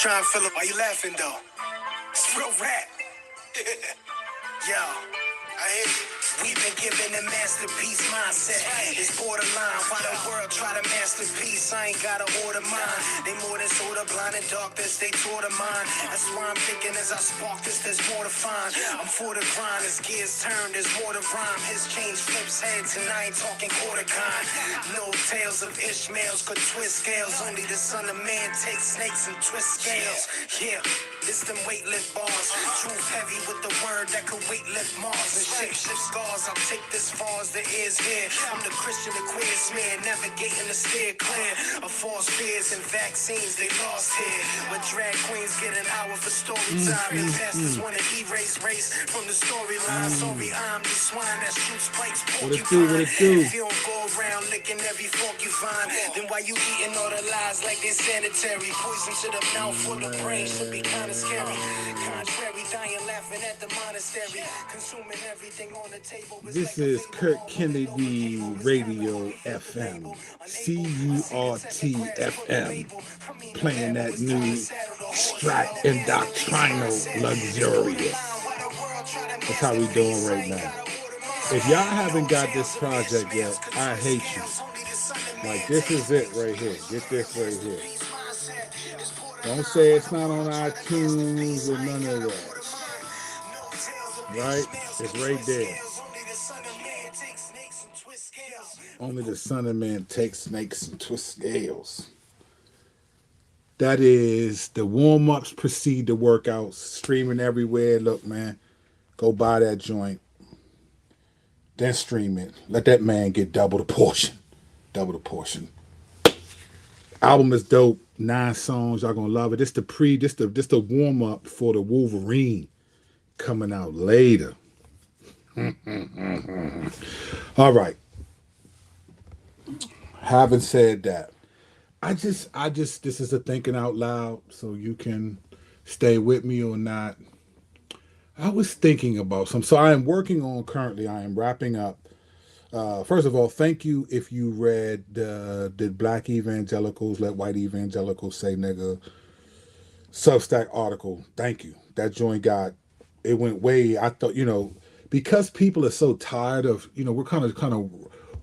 trying to feel it. Why you laughing though? It's real rap. Yo, I hear you. We've been given a masterpiece mindset. It's borderline. Why the world try to masterpiece? I ain't gotta order mine. They more than soda, blind and darkness. They toward of mine. That's why I'm thinking as I spark this, there's more to find. I'm for the grind. As gears turn, there's more to rhyme. His change flips heads, and I ain't talking quarter kind. No tales of Ishmaels could twist scales. Only the son of man takes snakes and twist scales. Yeah. This them weightlift bars. Truth heavy with the word that could weightlift Mars. And shape shift scars. I'll take this far as the ears here. I'm the Christian the queer smear. Navigating the steer clear of false fears and vaccines they lost here. Where drag queens get an hour for story time. And pastors want to erase race from the storyline. Sorry, I'm the swine that shoots spikes. What it do? If you don't go around licking every fork you find, then why you eating all the lies like they're sanitary? Poison to the mouth for the brain should be kind of scary. Contrary, dying laughing at the monastery, consuming everything on the table. This is Kurt Kennedy Radio FM, CURT FM, playing that new Strat and Doctrinal Luxurious. That's how we doing right now. If y'all haven't got this project yet, I hate you. Like, this is it right here. Get this right here. Don't say it's not on iTunes or none of that. Right? It's right there. Only the Son of Man takes snakes and twist scales. That is the warm-ups precede the workouts. Streaming everywhere. Look, man, go buy that joint. Then stream it. Let that man get double the portion. Double the portion. Album is dope. 9 songs. Y'all gonna love it. This the warm-up for the Wolverine coming out later. All right. Having said that, I just this is a thinking out loud, so you can stay with me or not. I was thinking about so I am working on currently, I am wrapping up. First of all, thank you if you read Did Black Evangelicals Let White Evangelicals Say Nigga Substack article. Thank you. That joint it went way, I thought, because people are so tired of, we're kind of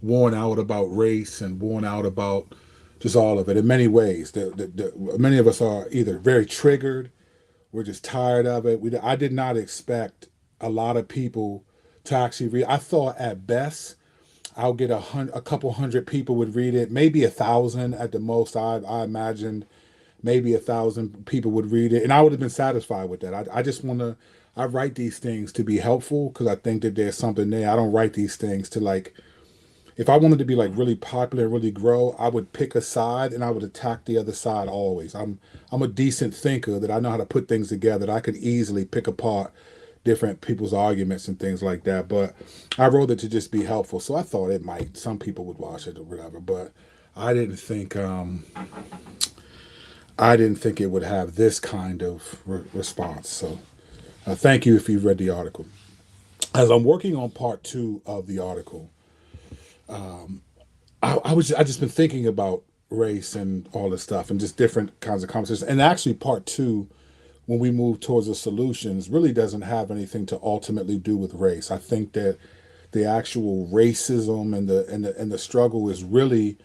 worn out about race and worn out about just all of it in many ways. Many of us are either very triggered, we're just tired of it. I did not expect a lot of people to actually read. I thought at best, I'll get a couple hundred people would read it, maybe 1,000 at the most. I imagined maybe 1,000 people would read it, and I would have been satisfied with that. I write these things to be helpful because I think that there's something there. I don't write these things to if I wanted to be really popular and really grow, I would pick a side and I would attack the other side always. I'm a decent thinker that I know how to put things together. That I could easily pick apart different people's arguments and things like that, but I wrote it to just be helpful. So I thought some people would watch it or whatever, but I didn't think it would have this kind of response. So thank you if you read the article. As I'm working on part 2 of the article, I just been thinking about race and all this stuff and just different kinds of conversations. And actually part 2, when we move towards the solutions, really doesn't have anything to ultimately do with race. I think that the actual racism and the struggle is really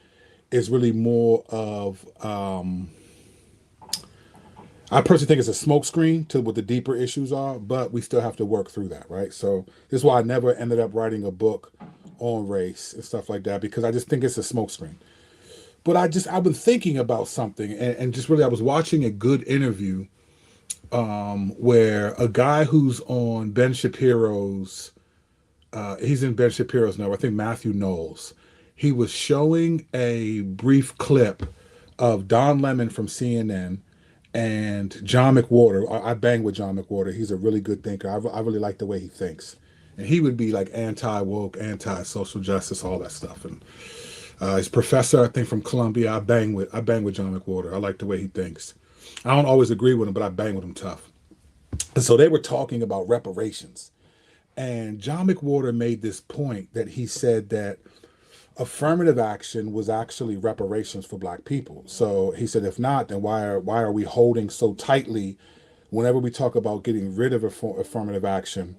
more of I personally think it's a smokescreen to what the deeper issues are, but we still have to work through that, right? So this is why I never ended up writing a book on race and stuff like that, because I just think it's a smokescreen. But I've been thinking about something, and just really I was watching a good interview where a guy who's on Ben Shapiro's, he's in Ben Shapiro's now, I think Matthew Knowles. He was showing a brief clip of Don Lemon from CNN and John McWhorter. I bang with John McWhorter. He's a really good thinker. I really like the way he thinks. And he would be anti-woke, anti-social justice, all that stuff. And he's a professor, I think, from Columbia. I bang with John McWhorter. I like the way he thinks. I don't always agree with him, but I bang with him tough. And so they were talking about reparations. And John McWhorter made this point that he said that affirmative action was actually reparations for black people. So he said, if not, then why are we holding so tightly whenever we talk about getting rid of affirmative action,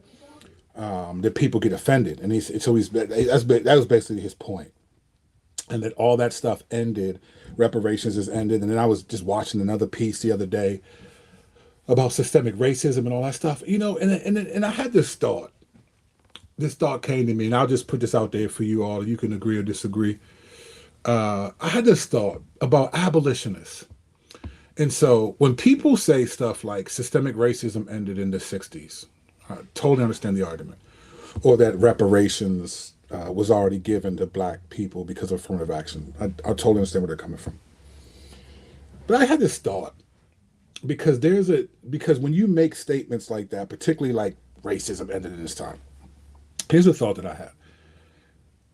that people get offended? And that was basically his point, and that all that stuff ended, reparations has ended. And then I was just watching another piece the other day about systemic racism and all that stuff, and I had this thought. This thought came to me, and I'll just put this out there for you all. You can agree or disagree. I had this thought about abolitionists. And so when people say stuff like systemic racism ended in the 60s, I totally understand the argument. Or that reparations was already given to black people because of affirmative action. I totally understand where they're coming from. But I had this thought because because when you make statements like that, particularly like racism ended in this time, here's a thought that I have.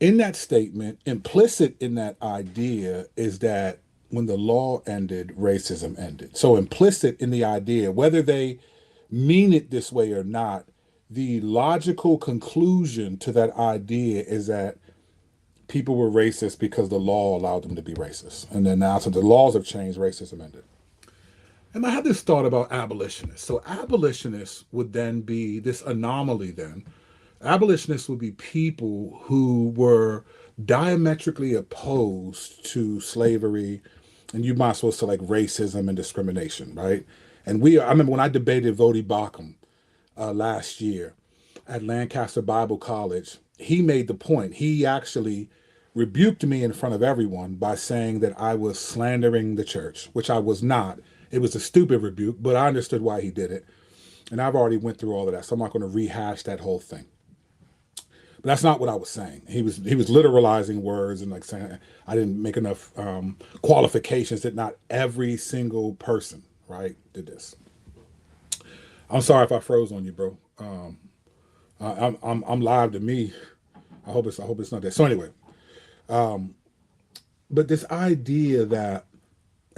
In that statement, implicit in that idea is that when the law ended, racism ended. So implicit in the idea, whether they mean it this way or not, the logical conclusion to that idea is that people were racist because the law allowed them to be racist. And then now, so the laws have changed, racism ended. And I had this thought about abolitionists. So abolitionists would then be this anomaly then. Abolitionists would be people who were diametrically opposed to slavery, and you might as well say like racism and discrimination, right? And I remember when I debated Vodi Bakum last year at Lancaster Bible College, he made the point. He actually rebuked me in front of everyone by saying that I was slandering the church, which I was not. It was a stupid rebuke, but I understood why he did it. And I've already went through all of that, so I'm not going to rehash that whole thing. But that's not what I was saying. He was literalizing words and like saying I didn't make enough qualifications that not every single person, right, did this. I'm sorry if I froze on you, bro. I'm live to me. I hope it's not that. So anyway, but this idea that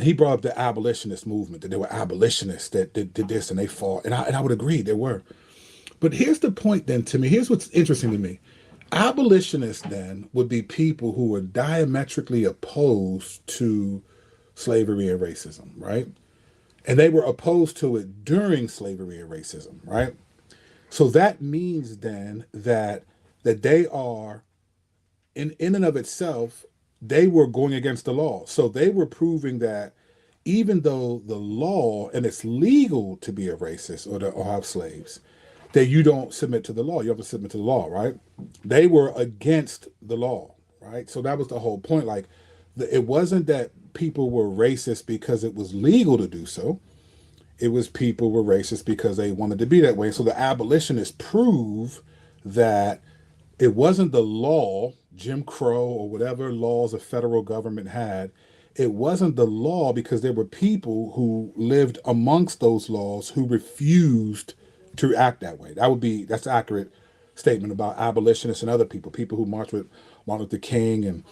he brought up the abolitionist movement, that there were abolitionists that did this and they fought, and I would agree there were. But here's the point then to me. Here's what's interesting to me. Abolitionists then would be people who were diametrically opposed to slavery and racism, right? And they were opposed to it during slavery and racism, right? So that means then that they are, in and of itself, they were going against the law. So they were proving that even though the law, and it's legal to be a racist or have slaves, that you don't submit to the law. You have to submit to the law, right? They were against the law, right? So that was the whole point. Like, it wasn't that people were racist because it was legal to do so. It was people were racist because they wanted to be that way. So the abolitionists prove that it wasn't the law, Jim Crow or whatever laws the federal government had. It wasn't the law because there were people who lived amongst those laws who refused to act that way. That's an accurate statement about abolitionists and other people who marched with Martin Luther King and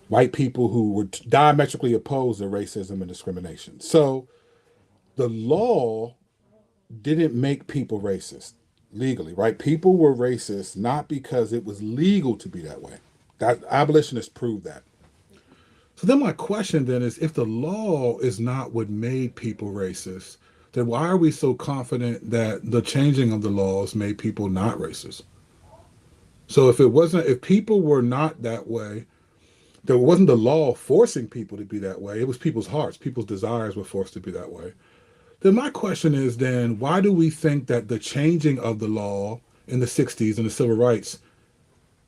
white people who were diametrically opposed to racism and discrimination. So the law didn't make people racist legally, right? People were racist not because it was legal to be that way. That abolitionists proved that. So then my question then is, if the law is not what made people racist, then why are we so confident that the changing of the laws made people not racist? So if people were not that way, there wasn't the law forcing people to be that way. It was people's hearts, people's desires were forced to be that way. Then my question is then, why do we think that the changing of the law in the 60s and the civil rights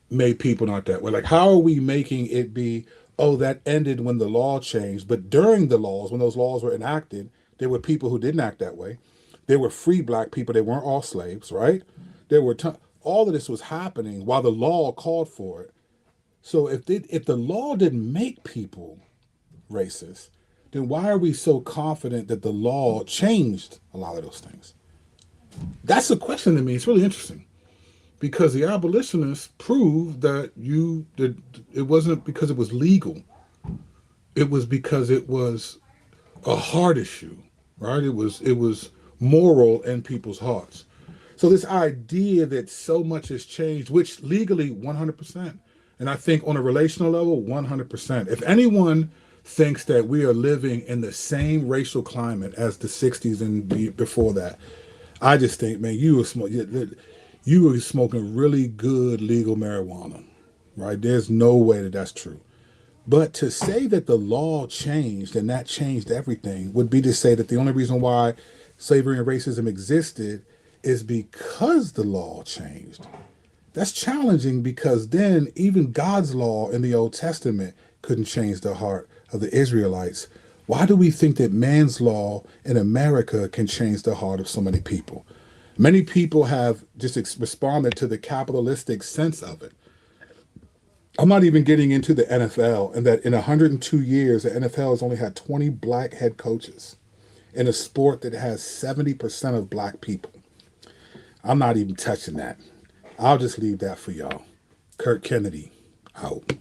made people not that way? Like, how are we making it be, oh, that ended when the law changed, but during the laws, when those laws were enacted, there were people who didn't act that way. There were free black people. They weren't all slaves, right? There were all of this was happening while the law called for it. So if the law didn't make people racist, then why are we so confident that the law changed a lot of those things? That's the question to me. It's really interesting because the abolitionists proved that it wasn't because it was legal. It was because it was a heart issue, right? It was moral in people's hearts. So this idea that so much has changed, which legally 100%, And I think on a relational level, 100%. If anyone thinks that we are living in the same racial climate as the 60s and before that, I just think, man, you were smoking really good legal marijuana, right? There's no way that that's true. But to say that the law changed and that changed everything would be to say that the only reason why slavery and racism existed is because the law changed. That's challenging because then even God's law in the Old Testament couldn't change the heart of the Israelites. Why do we think that man's law in America can change the heart of so many people? Many people have just responded to the capitalistic sense of it. I'm not even getting into the NFL and that in 102 years, the NFL has only had 20 black head coaches in a sport that has 70% of black people. I'm not even touching that. I'll just leave that for y'all. Kurt Kennedy, out.